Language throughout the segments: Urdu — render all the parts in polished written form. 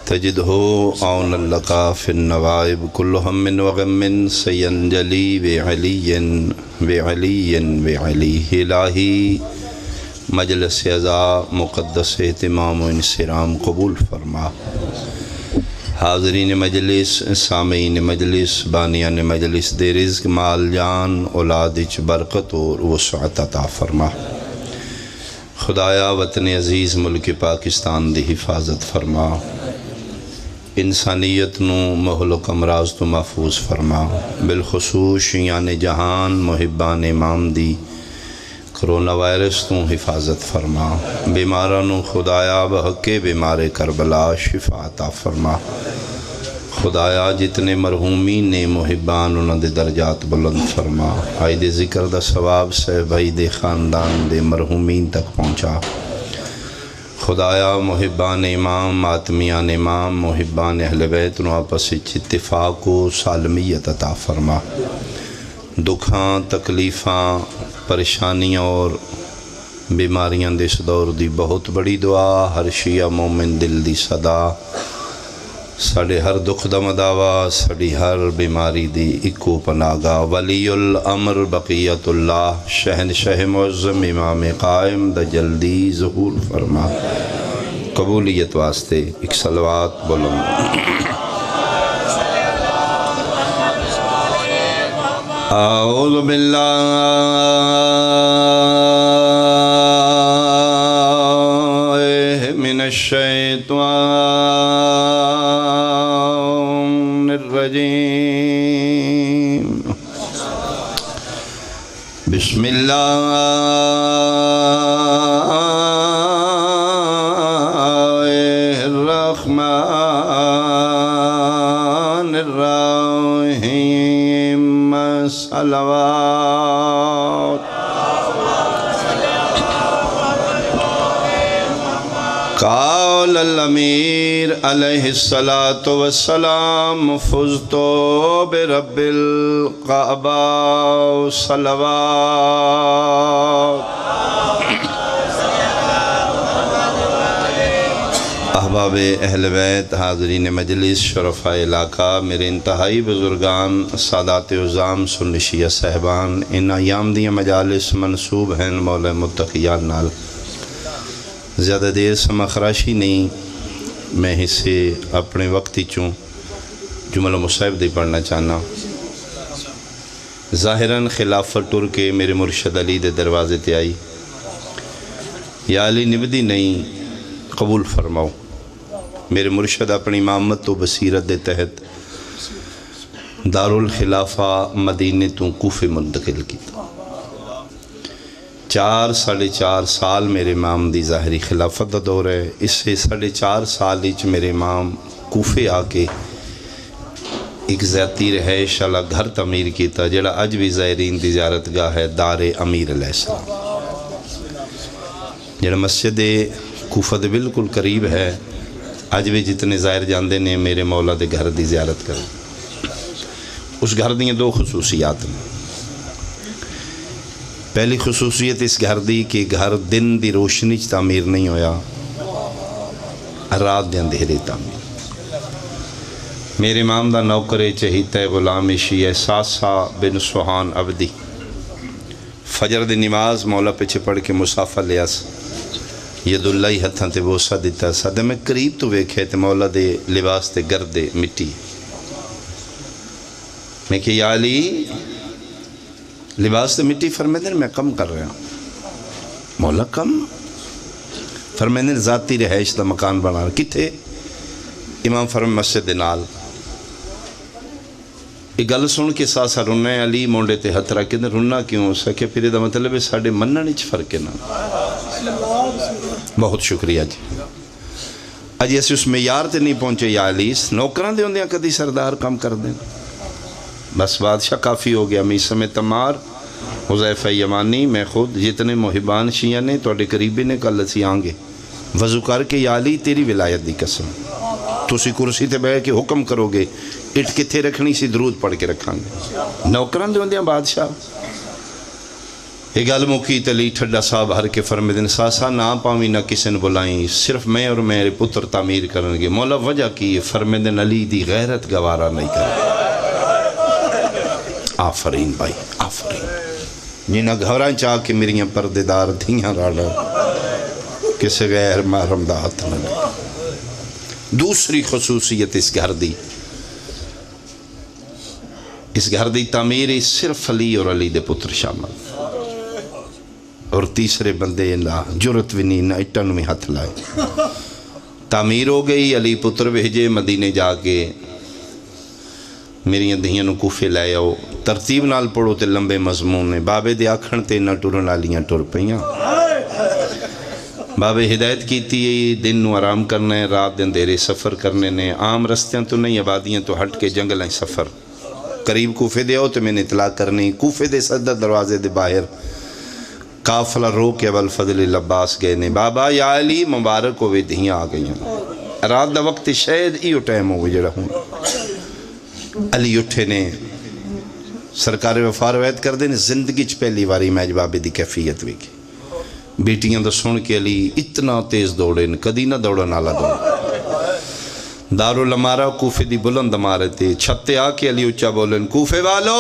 تجدہ عون لکا فی النوائب کل ہم وغم سینجلی بعلی الہی مجلس عزا مقدس اہتمام و انصرام قبول فرما۔ حاضرین مجلس، سامعین مجلس، بانیان مجلس دے رزق مال جان اولاد وچ برکت اور وسعت عطا فرما۔ خدایا وطن عزیز ملک پاکستان دی حفاظت فرما، انسانیت نو مہلک امراض تو محفوظ فرما، بالخصوص شیعان جہان محبان امام دی کرونا وائرس تو حفاظت فرما، بیمارانو خدایا بحق بیمار کربلا شفا عطا فرما۔ خدایا جتنے مرحومین نے محبان انہاں دے درجات بلند فرما، آئی دے ذکر دا ثواب سے بھائی دے خاندان دے مرحومین تک پہنچا۔ خدایا محبان امام، ماتمیان امام، محبان اہل بیت نو آپس وچ اتفاق و سالمیت عطا فرما۔ دکھاں، تکلیفاں، پریشانیاں اور بیماریاں دے اس دور دی بہت بڑی دعا، ہر شیعہ مومن دل دی صدا، ساڑے ہر دکھ دا مداوا، ساڑی ہر بیماری دی اکو پناگا۔ ولی الامر بقیت اللہ، شہنشاہ معظم امام قائم دا جلدی ظہور فرما۔ قبولیت واسطے ایک صلوات بلند۔ اعوذ باللہ من الشیطان الرجیم، بسم اللہ الرحمن الرحیم، صلوات۔ قال الامیر علیہ السلام فزت برب الکعبہ، صلوات۔ احباب اہل بیت، حاضرین مجلس، شرفاء علاقہ، میرے انتہائی بزرگان، سادات عظام، سنی شیعہ صاحبان، ان ایام دیاں مجالس منصوب ہیں مولا متقیان نال۔ زیادہ دیر سما خراشی نہیں، میں حصے اپنے وقتی چوں جملہ مصائب دی پڑھنا چاہنا۔ ظاہراً خلافت ٹر کے میرے مرشد علی دے دروازے تے آئی، یا علی نبدی نہیں قبول فرماؤ۔ میرے مرشد اپنی امامت و بصیرت دے تحت دارالخلافہ مدینے تو کوفے منتقل کیتا۔ 4.5 سال میرے امام دی ظاہری خلافت دا دور ہے۔ اس سے 4.5 سال ہی میرے امام کوفے آ کے ایک ذاتی رہائش والا گھر تعمیر کیتا، جڑا اج بھی زائرین دی زیارت گاہ ہے، دار امیر علیہ السلام، جڑا مسجد کوفہ دے بالکل قریب ہے۔ اج بھی جتنے زائر جاندے نے میرے مولا دے گھر دی زیارت کریں۔ اس گھر دی 2 خصوصیات ہیں۔ پہلی خصوصیت اس گھر دی کہ گھر دن دی روشنی چ تعمیر نہیں ہویا، رات دے اندھیرے تعمیر۔ میرے امام دا نوکر چہیتا غلام شیعہ ساسا بن سوہان عبدی فجر دی نماز مولا پیچھے پڑھ کے مسافہ لیا سا، ید اللہ ہی ہتھاں تے بوسہ دیتا سا۔ دے میں قریب تو ویکھے تے مولا دے لباس تے گردے مٹی۔ میں کہ یا علی لباس تے مٹی، فرمیندر میں کم کر رہا ہوں۔ مولا کم؟ فرمیندر ذاتی رہائش دا مکان بنا رہا۔ کتھے؟ امام فرم مسجد نال۔ ایک گل سن کے ساسا رونا ہے، علی مونڈے تے ہتھ رکھ کے رونا کیوں؟ سکے پھر دا مطلب ہے ساڑھے منن وچ فرق ہے نا۔ بہت شکریہ جی۔ اج ایسے اس معیار تے نہیں پہنچے یا علی، نوکراں دے ہوندیاں کدی سردار کم کر دیں، بس بادشاہ کافی ہو گیا۔ میسم تمار، حذیفہ یمانی، میں خود، جتنے محبان شیعہ نے توڑے قریبی نے کل اسی آنگے وضو کر کے یا علی تیری ولایت دی قسم، تو اسی کرسی تے بیٹھ کے حکم کرو گے، اٹھ کتھے رکھنی سی درود پڑھ کے رکھاں گے۔ نوکران دے ہوندیاں بادشاہ یہ گل مکی تے علی ٹھڈا صاحب ہر کے فرمیدن ساسا نہ پاویں نہ کسی نے بلائیں، صرف میں اور میرے پتر تعمیر کرن گے۔ مولا وجہ کی فرمیدن علی دی غیرت گوارا نہیں کرے۔ آفرین بھائی آفرین، جنہ گھراں چاہ کے میریاں پردے دار دھیاں راڑا کسی غیر محرم دا ہاتھ نہ لگا۔ دوسری خصوصیت اس گھر دی، اس گھر دی تعمیری صرف علی اور علی دے پتر شامل، اور تیسرے بندے نہ جرت بھی نہیں، نہ اٹن میں ہاتھ لائے۔ تعمیر ہو گئی، علی پتر بھیجے مدینے جا کے میری دھیاں نو کوفے لے آؤ۔ ترتیب نال پڑھو تے لمبے مضمون نے، بابے دے آکھن تے نہ ٹرن والیاں ٹر پئیاں۔ بابے ہدایت کیتی دن نو آرام کرنا ہے، رات دن دیرے سفر کرنے نے، عام رستیاں تو نہیں، آبادیاں تو ہٹ کے جنگلیں سفر۔ قریب کوفے دے آؤ تو میں نے اطلاع کرنی، کوفے دے صدر دروازے دے باہر قافلہ رو کے ابوالفضل العباس گئے نے، بابا یا علی مبارک ہوئے دھیاں آ گئی ہیں، رات دا وقت شاید ایو ٹائم ہوئے جڑا ہوں۔ علی اٹھے نے، سرکار وفا روایت کر دے نے، زندگی چ پہلی واری میں بابے دی کیفیت ویکھی۔ بیٹیاں دا سن کے علی اتنا تیز دوڑے نے، کدی نہ دوڑا نالا دوڑا۔ دارالعمارہ کوفے دی بلند عمارت تے چھتے آ کے علی اچھا بولن، کوفے والو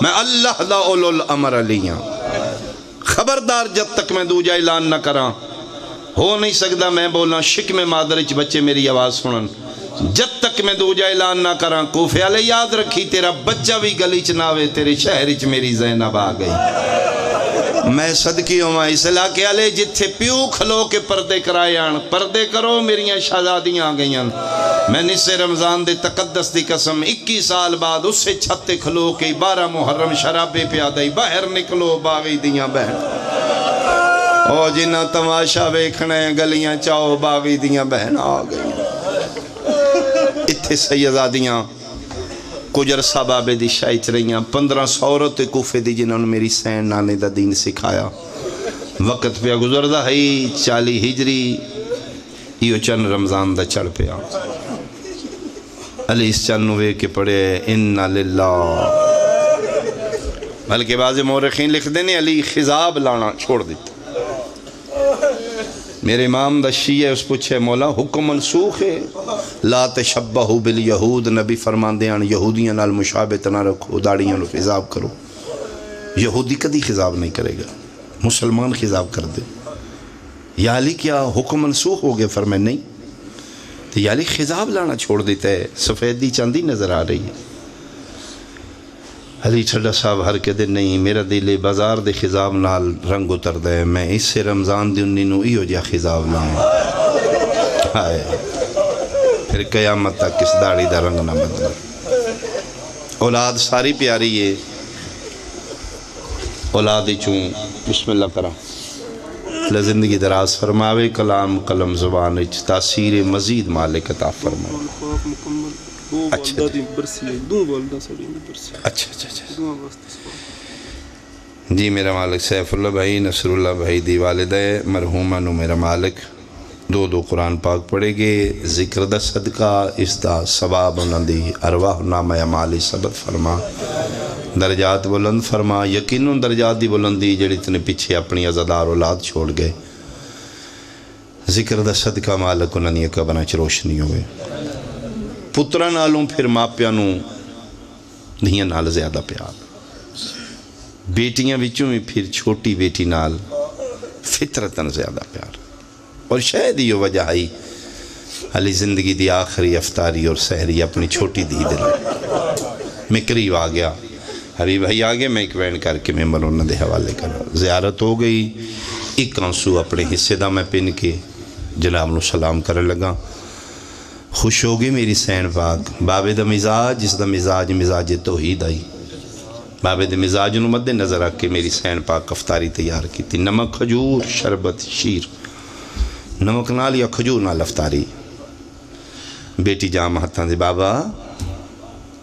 میں اللہ دا اولو الامر علی ہاں، خبردار جب تک میں دوجہ اعلان نہ کراں ہو نہیں سکتا میں بولنا شک میں مادرچ بچے میری آواز سنن، جب تک میں دوجہ اعلان نہ کراں کوفے والے یاد رکھی تیرا بچہ بھی گلی چ نہ آوے، تیرے شہر چ میری زینب آ گئی۔ میں صدقی ہوں اس علاقے والے جتھے پیو کھلو کے پردے کرائے آن، پردے کرو میریاں شہزادیاں آ گئیں۔ میں نصف رمضان دے تقدس دی قسم 21 سال بعد اسے چھتے کھلو کے 12 محرم شرابے پیادائی باہر نکلو باغی دیاں بہن، او جنہ تماشا ویکھنے گلیاں چاہو باغی دیاں بہن آ گئیں۔ اتھے سیدادیاں کچھ عرصہ بابے دی شاہچ رہیاں، 1500 عورت کوفے دی جنہوں نے میری سین نانے دا دین سکھایا۔ وقت پہ گزردہ ہے 40 ہجری، یہ چند رمضان دا چڑھ پیا۔ علی اس چند نوے کے پڑھے اِنَّا لِلَّهِ، بلکہ بعض مورخین لکھ دینے علی خضاب لانا چھوڑ دیتا۔ میرے امام دا شیعہ اس پوچھے مولا حکم منسوخ ہے، لا تشبہو بالیہود، نبی فرمان دیان یہودیاں نال مشابہت نہ رکھو، داڑیاں نو خضاب کرو۔ یہودی کدی خضاب نہیں کرے گا، مسلمان خضاب کر دے۔ یا علی کیا حکم منسوخ ہو گئے؟ فرمائے نہیں، تو یا علی خضاب لانا چھوڑ دیتا ہے، سفیدی چاندی نظر آ رہی ہے۔ علی ٹھڈا صاحب ہر کے دن نہیں، میرا دل بازار دے خضاب نال رنگ اتر دے، میں اس سے رمضان دی انہی نو ایو جا خضاب لاؤں۔ ہائے پھر قیامت تک اس داڑھی دا رنگ نہ بدلے۔ اولاد ساری پیاری ہے، اولادی چون بسم اللہ کرا زندگی دراز فرماوے، کلام قلم زبان اچ تاثیر مزید مالک عطا فرماوے۔ اچھا جی میرا مالک سیف اللہ بھائی نصر اللہ بھائی دی والدہ مرحومہ نو میرا مالک دو قرآن پاک پڑھے گے، ذکر دا صدقہ اس دا ثواب انہاں دی ارواح نامہ اعمال ثبت فرما، درجات بلند فرما، یقیناً درجات دی بلندی جڑی اتنے پیچھے اپنی عزادار اولاد چھوڑ گئے، ذکر دا صدقہ مالک انہاں دی قبراں چ روشنی ہوئے، پترہ نالوں پھر ماپیاں نوں دھیاں نال زیادہ پیار، بیٹیاں وچوں بھی پھر چھوٹی بیٹی نال فطرتاً زیادہ پیار، اور شاید یہ وجہ آئی علی زندگی دی آخری افطاری اور سحری اپنی چھوٹی دی دل میں قریب آ گیا، حبیب بھائی آگے میں ایک وین کر کے ممبر انہوں دے حوالے کرا، زیارت ہو گئی، ایک آنسو اپنے حصے دا میں پن کے جناب نو سلام کرنے لگا، خوش ہو گئی میری سین پاک، بابے دا مزاج جس دا مزاج توحید آئی، بابے دے مزاج نو مد نظر رکھ کے میری سین پاک افطاری تیار کی تھی، نمک کھجور شربت شیر، نمک نال یا کھجور نال افطاری، بیٹی جام ہاتھاں دے بابا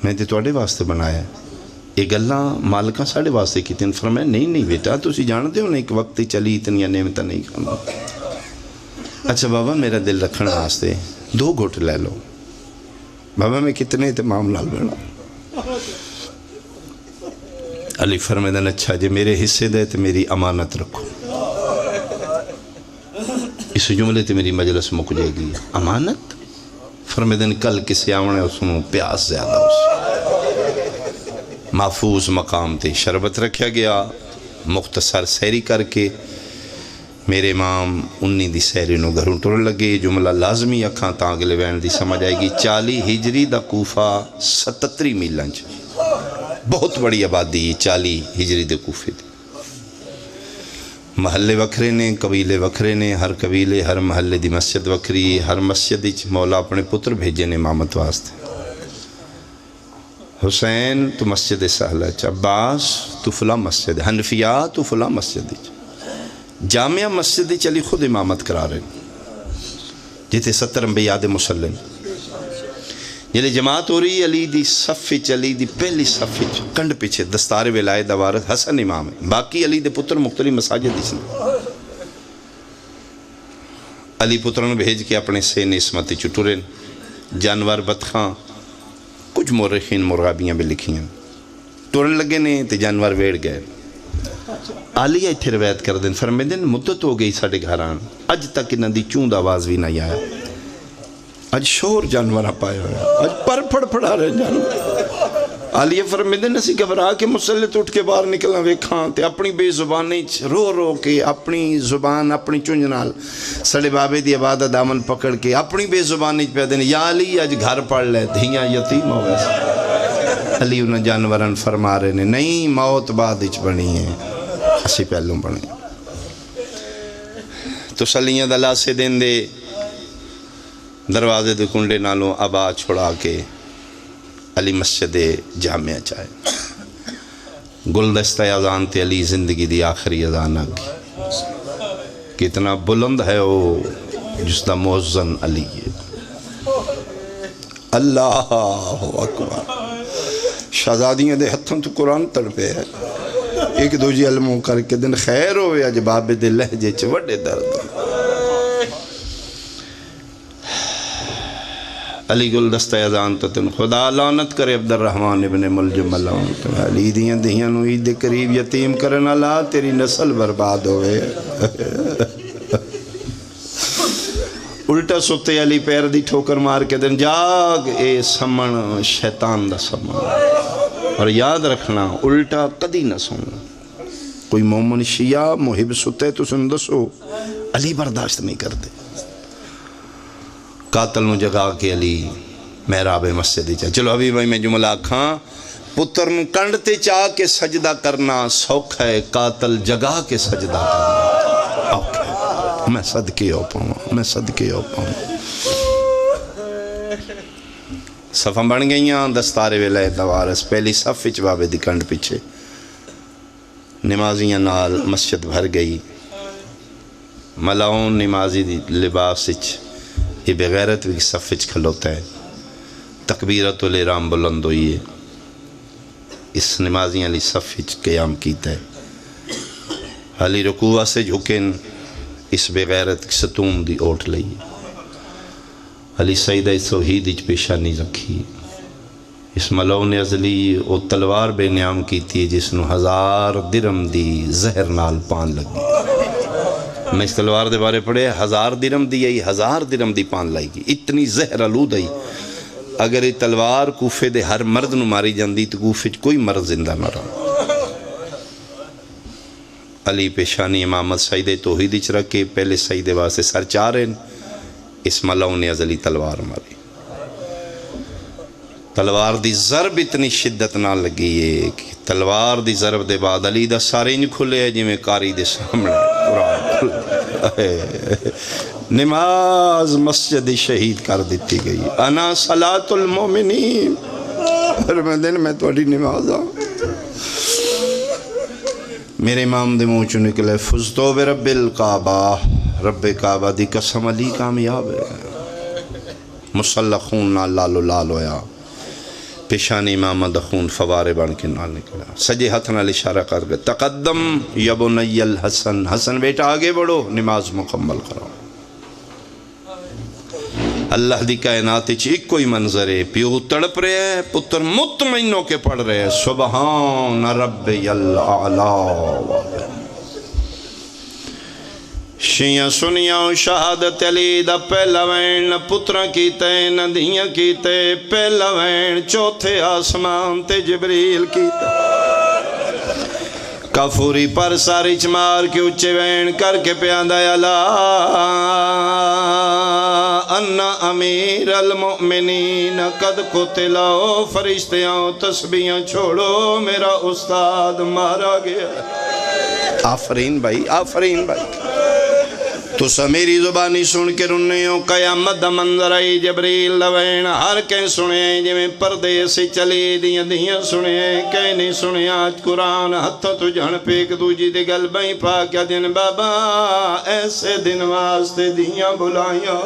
میں تے توڑے واسطے بنایا، یہ گلاں مالکاں ساڑے واسطے کی تین، فرمایا نہیں بیٹا تسی جانتے ہو نا ایک وقت چلی اتنی نعمتاں نہیں کھانا، اچھا بابا میرا دل رکھنا واسطے 2 گھٹ لے لو، بابا میں کتنے اہتمام لال بنا، علی فرمیدن اچھا جی میرے حصے دے تو میری امانت رکھو. اس جملے تے میری مجلس مک جائے گی. امانت فرمیدن کل کسی آونے اس میں پیاس زیادہ اس محفوظ مقام تے شربت رکھیا گیا. مختصر سیری کر کے میرے امام 19 دی سیری نو گھروں ٹر لگے. جملہ لازمی اکھاں تاں اگلے وین دی سمجھ آئے گی. 40 ہجری دا کوفہ 77 میلن چ بہت بڑی آبادی 40 ہجری دے کوفے دی. محلے وکھرے نے قبیلے وکھرے نے. ہر قبیلے ہر محلے دی مسجد وکھری. ہر مسجد وچ مولا اپنے پتر بھیجے نے امامت واسطے. حسین تو مسجد سہلہ چ, عباس تو فلاں مسجد, حنفیہ تو فلاں مسجد چ, جامعہ مسجد چلی خود امامت کرا رہے جیتے 70 انبیاء دے مسلم. جلے جماعت ہو رہی علی دی صف چلی دی پہلی صف کنڈ پیچھے دستار ولایت دا وارث حسن امام ہے. باقی علی دے پتر مختلف مساجد اس نے. علی پتروں بھیج کے اپنے سے نسمت چٹورن جانور بطخاں کچھ مورخین مرغابیاں بھی لکھی ہیں. ٹورن لگے نے تے جانور ویڑ گئے. علی ایتھے روایت کر دیں فرمیدن مدت ہو گئی ساڑھے گھران اج تک انہاں دی چوند آواز بھی نہیں آیا. اج شور جانور پایا ہوا, اج پر پھڑ پھڑا رہے جانور. علی فرمیدن اسی گھبرا کے مسلط اٹھ کے باہر نکلنا ویکھاں تے اپنی بے زبانی رو رو کے اپنی زبان اپنی چونج نال سڑے بابے دی عبادت دامن پکڑ کے اپنی بے زبانی پہ دین یا علی اج گھر پڑھ لے دھیاں یتیم ہو گئے. علی انہاں جانوران فرما رہے نے نہیں موت بعد اچ بنی ہے اسی پہلوں بنے. تو سلیاں دلہ سے دین دے دروازے دے کنڈے نالوں آباد چھڑا کے علی مسجد جامعہ چاہے. گلدستہ اذان تے علی زندگی دی آخری اذان آگی. کتنا بلند ہے وہ جس دا موزن علی ہے. اللہ اکبر. شہزادیاں دے ہتھوں تو قرآن تڑپے ہے. ایک دو جی علموں کر کے دن خیر ہوئے اج بابے دے لہجے چ وڈے درد. علی گلدستہ اذان تو تن خدا لعنت کرے عبد الرحمن ابن ملجم لعنت. علی دیاں دیاں نو عید قریب یتیم کرنا لا تیری نسل برباد ہوئے. الٹا ستے علی پیر دی ٹھوکر مار کے دن جاگ اے سمن شیطان دا سمن. اور یاد رکھنا الٹا کدی نہ سننا. کوئی مومن شیعہ محب ستے تو سن دسو علی برداشت نہیں کرتے. قاتل نو جگا کے علی محراب مسجد چاہ. چلو ابھی بھائی میں جملہ کھاں پتر نو کنڈتے چاہ کے سجدہ کرنا سوکھ ہے, قاتل جگا کے سجدہ کرنا اوکے. میں صدقے ہو پاؤں, میں صدقے ہو پاؤں. صفاں بن گئیاں دستار ولایت دا وارث پہلی صف وچ بابے دی کنڈ پیچھے. نمازیاں نال مسجد بھر گئی. ملاؤن نمازی دی لباس وچ یہ بغیرت بھی صف وچ کھلوتا ہے. تکبیرت الاحرام بلند ہوئی ہے. اس نمازیاں علی صف وچ قیام کیتا ہے. علی رکوع سے جھکن اس بغیرت ستون دی اوٹ لئی. علی سیدہ توحید وچ پیشانی رکھی. اس ملعون ازلی او تلوار بے نیام کیتی جس نو 1000 درم دی زہر نال پان لگی. میں اس تلوار دے بارے پڑھے 1000 درم دی آئی 1000 درم دی پان لائی گی. اتنی زہر آلود آئی. اگر یہ تلوار کوفے دے ہر مرد نو ماری جاندی تو کوفے کوئی مرد زندہ نہ رہا. علی پیشانی امامت سیدہ توحید وچ رکھ کے پہلے سیدے واسطے سر چارن اس ملعون ازلی تلوار ماری. تلوار دی ضرب اتنی شدت نہ لگی ہے کہ تلوار دی ضرب دے بعد علی دا سارے انج کھلے ہے جی میں کاری دے سامنے قرآن. نماز مسجد شہید کر دیتی گئی. انا صلاۃ المومنین. فرمیدن میں تھوڑی نماز آؤں. میرے امام دے منہ چوں نکلے فزتو برب الکعبہ. رب کعبہ دی قسم علی کامیاب ہے. مسلح خون نہ لالو لال ہویا. پیشانی امام دا خون فوارے بن کے نال نکلا. سجے ہاتھ نال اشارہ کر گئے تقدم یا بنی الحسن. حسن بیٹا آگے بڑھو نماز مکمل کرو. اللہ دی کائنات ایک کوئی منظر ہے، پیو تڑپ رہے ہیں، پتر مطمئنوں کے پڑھ رہے ہیں سبحان ربی الاعلی۔ شیعہ سنیاں شہادت علی دا پہلا وین، نہ پترہ کیتے نہ دھیاں کیتے، پہلا وین چوتھے آسمان تے جبریل کیتے، کافوری پر ساری چمار کے اچھے وین کر کے پیاندہ الا انا امیر المؤمنین قد قتلو، فرشتیاں تسبیحاں چھوڑو میرا استاد مارا گیا۔ آفرین بھائی، آفرین بھائی، تو میری زبانی سن کے رننے ہو، قیامت دا منظر آئی جبریل لوین ہر کہیں سنے جی میں پردے سے چلی دیاں دیاں سنے کہیں نہیں سنے آج قرآن ہتھا تو جھن پیک دو جی دے گل بھائی پا کیا دن بابا ایسے دن واسطے دیاں بلائیاں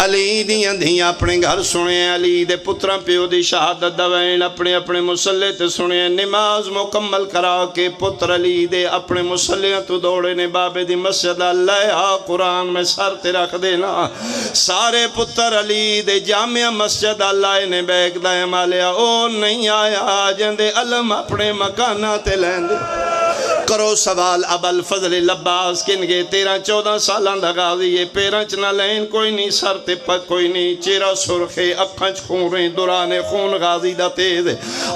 علی دیاں دیاں اپنے گھر سنے علی دے پترہ پیو دی شہادت دوین اپنے اپنے مسلح تے سنے نماز مکمل کرا کے پتر علی دے اپنے مسلح تو دوڑے نے بابے دی مسجد اللہ قرآن میں سر تے رکھ دینا سارے پتر علی دے جامعہ مسجد اللہ نے بیک دائیں مالیا او نہیں آیا جندے علم اپنے مکانہ تے لین دے کرو سوال اب الفضل لباس کنگے 13-14 سالان دا غازی یہ پیرنچ نہ لین کوئی نہیں سر تے پک کوئی نہیں چیرہ سرخے اکھنچ خون رہیں درانے خون غازی دا تیز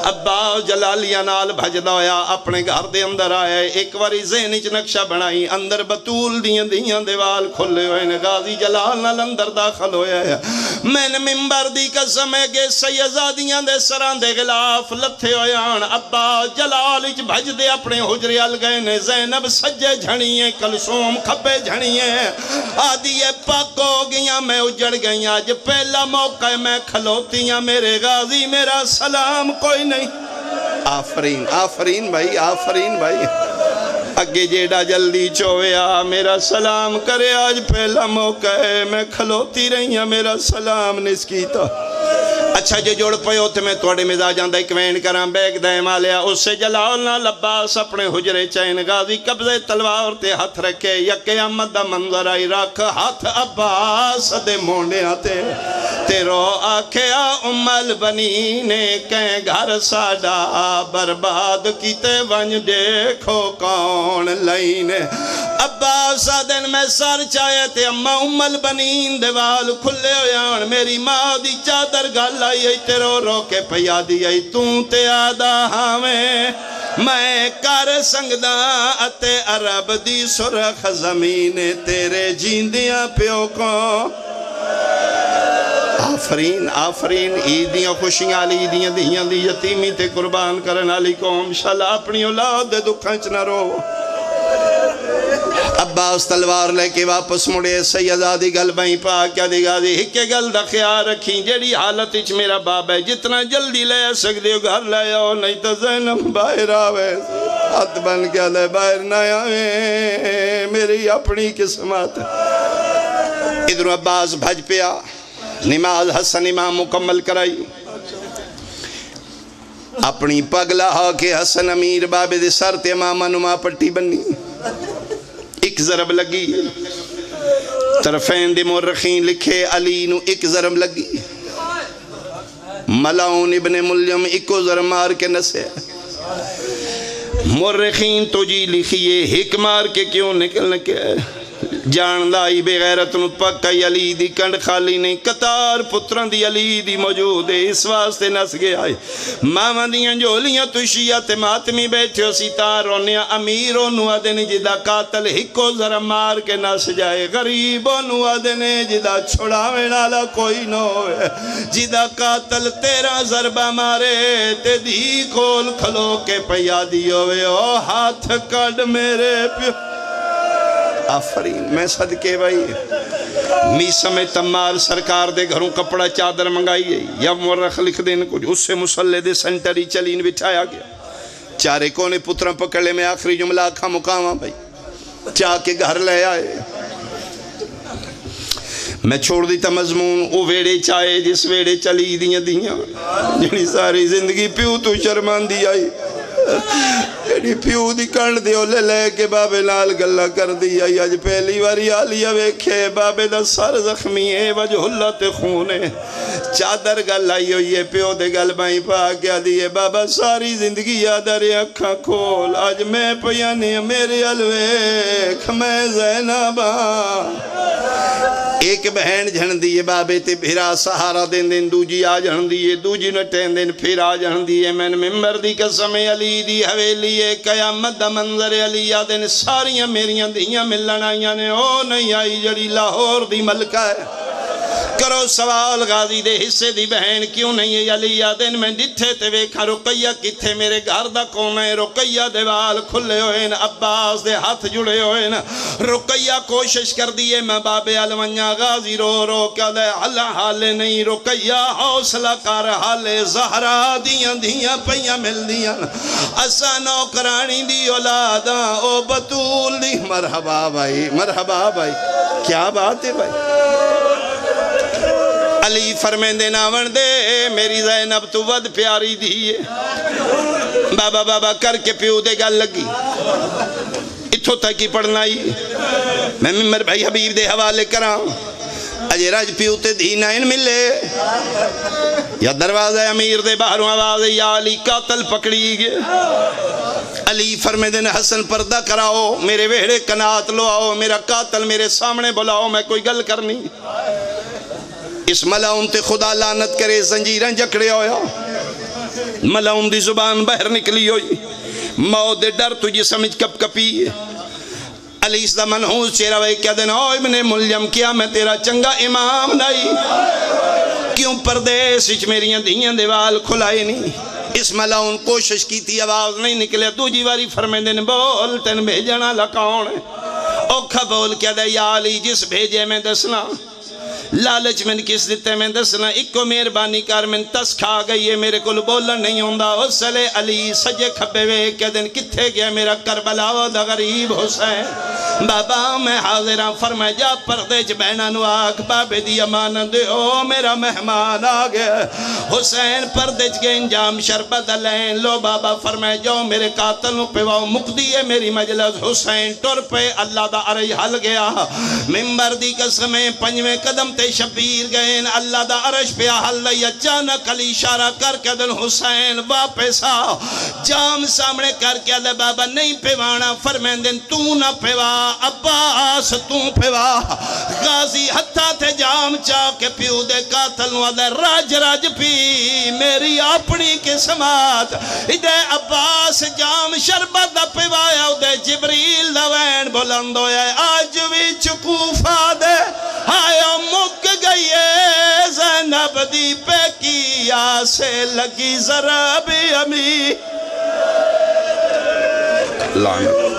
عباس جلالیہ نال بھجدہ ہویا اپنے گھر دے اندر آیا ایک واری ذہنچ نقشہ بنائی اندر بطول دیاں دیاں دیوال کھلے ہوئے غازی جلال نال اندر داخل ہویا ہے میں نے ممبر دی قسم ہے کہ سیزادیاں دے سران دے غلاف لتھے ہویاں عباس جلالچ بھج دے اپنے حجرے گئے نے زینب سجے جھڑیے کلثوم کھپے جھڑیے آدھی پاک ہو گیا میں اجڑ گیا آج پہلا موقع میں کھلوتیاں میرے غازی میرا سلام کوئی نہیں آفرین آفرین بھائی آفرین بھائی اگے جیڑا جلدی چویا میرا سلام کرے آج پہلا موقع ہے میں کھلوتی رہی ہوں میرا سلام نسکیتا اچھا جو جوڑ پیو تھے میں توڑے مزاجاں دا ایک وین کراں بیگ دائیں مالیا اس سے جلالنا لباس اپنے حجرے چین غازی قبضے تلوار تے ہاتھ رکھے یا قیامت دا منظر آئی رکھ ہاتھ عباس دے مونڈے آتے تیرو آکھیا البنینے کہیں گھر ساڑا برباد کیتے ونج دیکھو کون لائنے عباس دن میں سر چاہے تھے اماں البنین دیوال کھلے ہویاں میری ماں دی چادر گل آئی تیرو رو کے پیا دی آئی توں تے آدھا ہمیں میں کر سنگدہ اتے عرب دی سرخ زمین تیرے جیندیاں پیو کو آفرین آفرین عیدیاں خوشیاں لی عیدیاں دیاں دی یتیمی تے قربان کرن علی قوم شالا اپنی اولاد دے دکھنچ نہ رو عباس تلوار لے کے واپس مڑے سیدادی گل بھائی پاک کیا دی غازی ہکے گل دا خیال رکھیں جیڑی حالت اچھ میرا باب ہے جتنا جلدی لے سکتے ہو گھر لے آؤ نہیں تو زینب باہر آوے ہاتھ بن کے لے باہر نہ آوے میری اپنی قسمت ادھر عباس بھج پیا نماز حسن امام مکمل کرائی اپنی پگلا ہا کے حسن امیر بابے دے سر تے امامہ نما پٹی بنی ایک ضرب لگی طرفین دے مورخین لکھے علی نو ایک ضرب لگی ملاؤن ابن ملیم ایکو ضرب مار کے نسے مورخین تو جی لکھیے ہک مار کے کیوں نکلنے کے جان لائی بے غیرت نو پکائی علی دی کنڈ خالی نہیں قطار پتران دی علی دی موجود ہے اس واسطے نس گیا ہے ماما دیاں جولیاں تو شیعت ماتمی بیٹھے ہو سیتار رونیاں امیروں نو آدھنے جدا قاتل ہکو ذرا مار کے نس جائے غریبوں نو آدھنے جدا چھڑاوے نالا کوئی نو ہے جدا قاتل تیرا ضربہ مارے تے دی کھول کھلو کے پیا دیوے او ہاتھ کڑ میرے پیو آفرین میں صدقے بھائی میسا میں تمار سرکار دے گھروں کپڑا چادر منگائی ہے یا مورخ لکھ دین کچھ اس سے مسلح دے سنٹری چلین بٹھایا گیا چارے کونے پتران پکڑے میں آخری جملہ کھا مقامہ بھائی چاہ کے گھر لے آئے میں چھوڑ دیتا مضمون او ویڑے چاہے جس ویڑے چلی دیاں جنی ساری زندگی پیو تو شرمان دی آئی ایڈی پیو دی کن دیو لے لے کے بابے نال گلہ کر دی آئی آج پہلی واری آلیا ویکھے بابے دا سر زخمی ہے وجہ اللہ تے خونے چادر گل آئی ہوئی ہے پیو دے گل بائیں پا کیا دیئے بابا ساری زندگی یادر اکھا کھول آج میں پیانی میرے الویکھ میں زینبا ایک بہن جھن دیئے بابے تے بھیرا سہارا دن دن دوجی آ جھن دیئے دوجی نٹین دن پھر آ جھن دیئے میں ممبر دی قسم علی دی حویلی قیامت دا منظر علی آدن ساریاں میریاں دیاں ملن آئیاں نے او نہیں آئی جڑی لاہور دی ملکہ ہے کرو سوال غازی دے حصے دی بہن کیوں نہیں ہے علی آدن میں ڈٹھے تے ویکھا رقیہ کتھے میرے گھر دا کون ہے رقیہ دے وال کھلے ہوئے نا عباس دے ہاتھ جڑے ہوئے نا رقیہ کوشش کر دیئے میں باب علمانیہ غازی رو رو کیا دے اللہ حالے نہیں رقیہ حوصلہ کار حالے زہرا دیاں دیاں پیاں مل دیاں اسا نوکرانی دی اولادا او بطول دی مرحبا بھائی کیا بات ہے بھائی علی فرمین دے ناون دے میری زینب تو ود پیاری دیئے بابا کر کے پیو دے گل لگی اتھو تکی پڑھنائی میں ممبر بھائی حبیب دے حوالے کرام اجے راج پیو تے دینائن ملے یا دروازہ امیر دے باہروں آواز یا علی قاتل پکڑی گئے علی فرمین دے حسن پردہ کراؤ میرے ویڑے کنات لو آؤ میرا قاتل میرے سامنے بلاؤ میں کوئی گل کرنی اس ملعون تے خدا لعنت کرے زنجیریں جکڑے ہویا ملعون دی زبان بہر نکلی ہوئی موت دے ڈر تجھے سمجھ کپ کپی علی اس دا منحوس چیرہ وے کیا دینا او ابن ملیم کیا میں تیرا چنگا امام نہیں کیوں پردیس اچھ میریاں دیاں دیوال کھلائے نہیں اس ملعون کوشش کی تھی آواز نہیں نکلے تو جی واری فرمین دن بول تن بھیجنا لکاؤن اوکھا بول کیا دے یا علی جس بھیجے میں دسنا لالچ میں کس دیتے میں دسنا ایک کو مہربانی کر میں تس کھا گئی ہے میرے کو بولن نہیں ہوندہ اسلے علی سجے کھپے وے کہ دن کتھے گیا میرا کربلا دا غریب حسین بابا میں حاضران فرمائے جا پردے چ بہنا نو آکھ بابے دی امانت دے او میرا مہمان آگئے حسین پردے چ کے انجام شربت لین لو بابا فرمائے جاؤ میرے قاتل نو پیواؤ مقدی ہے میری مجلس حسین ٹر پہ اللہ دا عرش حل گیا ممبر دی قسمیں پنجویں قدم تے شبیر گئے اللہ دا عرش پہ حل لئی اچانک علی اشارہ کر کے دن حسین واپس آ جام سامنے کر کے دے بابا نہیں پیوانا فرمین دن تو نہ پیوا عباس تو پیوا غازی ہتھا تھے جام چاہ کے پیو دے قاتل نو دے راج پی میری اپنی قسمات دے عباس جام شربت دا پیوایا دے جبریل دا وین بلند ہویا آج وی چکوفا دے آیا مک گئی ہے زینب دی پہ کیا سے لگی ذرا بھی امی لعنت